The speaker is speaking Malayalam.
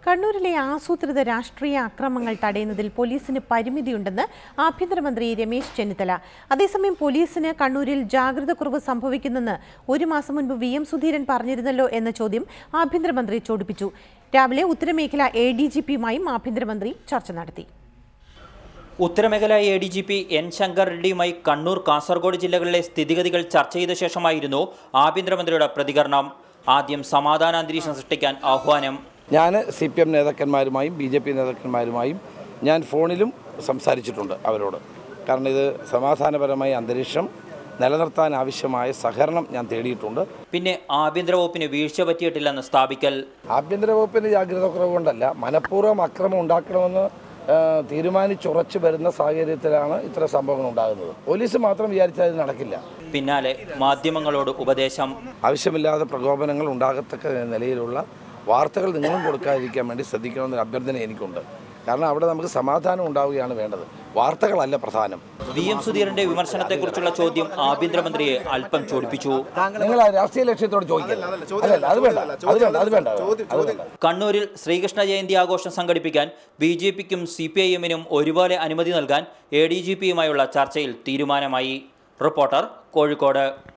കണ്ണൂരിലെ ആസൂത്രിത രാഷ്ട്രീയ അക്രമങ്ങൾ തടയുന്നതിൽ പോലീസിന് പരിമിതിയുണ്ടെന്ന് ആഭ്യന്തരമന്ത്രി രമേശ് ചെന്നിത്തല. അതേസമയം പോലീസിന് കണ്ണൂരിൽ ജാഗ്രത കുറവ് സംഭവിക്കുന്നെന്ന് ഒരു മാസം മുൻപ് വി.എം. സുധീരൻ പറഞ്ഞിരുന്നല്ലോ എന്ന ചോദ്യം ആഭ്യന്തരമന്ത്രി ചോദിപ്പിച്ചു. രാവിലെ ഉത്തരമേഖല എ.ഡി.ജി.പിയുമായും ആഭ്യന്തരമന്ത്രി ചർച്ച നടത്തി. ഉത്തരമേഖല എ.ഡി.ജി.പി എൻ ശങ്കർ റെഡ്ഡിയുമായി കണ്ണൂർ, കാസർഗോഡ് ജില്ലകളിലെ സ്ഥിതിഗതികൾ ചർച്ച ചെയ്ത ശേഷമായിരുന്നു ആഭ്യന്തരമന്ത്രിയുടെ പ്രതികരണം. ആദ്യം സമാധാന അന്തരീക്ഷം സൃഷ്ടിക്കാൻ ആഹ്വാനം. ഞാൻ CPM നേതാക്കന്മാരുമായും BJP നേതാക്കന്മാരുമായും ഞാൻ ഫോണിലും സംസാരിച്ചിട്ടുണ്ട് അവരോട്. കാരണം ഇത് സമാധാനപരമായ അന്തരീക്ഷം നിലനിർത്താൻ ആവശ്യമായ സഹകരണം ഞാൻ തേടിയിട്ടുണ്ട്. പിന്നെ ആഭ്യന്തര വകുപ്പിന് വീഴ്ച പറ്റിയിട്ടില്ലെന്ന് സ്ഥാപിക്കൽ. ആഭ്യന്തര വകുപ്പിന് ജാഗ്രത കുറവുകൊണ്ടല്ല, മനഃപൂർവ്വം അക്രമം ഉണ്ടാക്കണമെന്ന് തീരുമാനിച്ചുറച്ചു വരുന്ന സാഹചര്യത്തിലാണ് ഇത്തരം സംഭവങ്ങൾ ഉണ്ടാകുന്നത്. പോലീസ് മാത്രം വിചാരിച്ചാൽ ഇത് നടക്കില്ല. പിന്നാലെ മാധ്യമങ്ങളോട് ഉപദേശം. ആവശ്യമില്ലാതെ പ്രകോപനങ്ങൾ ഉണ്ടാകത്തക്ക നിലയിലുള്ള വാർത്തകൾ നിങ്ങളും കൊടുക്കാതിരിക്കാൻ വേണ്ടി ശ്രദ്ധിക്കണമെന്നൊരു അഭ്യർത്ഥന എനിക്കുണ്ട്. കാരണം അവിടെ നമുക്ക് സമാധാനം ഉണ്ടാവുകയാണ് വേണ്ടത്, വാർത്തകളല്ല പ്രധാനം. വി.എം. സുധീരന്റെ വിമർശനത്തെക്കുറിച്ചുള്ള ചോദ്യം ആഭ്യന്തരമന്ത്രിയെ അല്പം ചോദിപ്പിച്ചു. നിങ്ങൾ രാഷ്ട്രീയ ലക്ഷ്യത്തോട് ചോദിക്കില്ല, അത് വേണ്ട. കണ്ണൂരിൽ ശ്രീകൃഷ്ണ ജയന്തി ആഘോഷം സംഘടിപ്പിക്കാൻ BJPക്കും CPIMനും ഒരുപോലെ അനുമതി നൽകാൻ ADGPയുമായുള്ള ചർച്ചയിൽ തീരുമാനമായി. റിപ്പോർട്ടർ, കോഴിക്കോട്.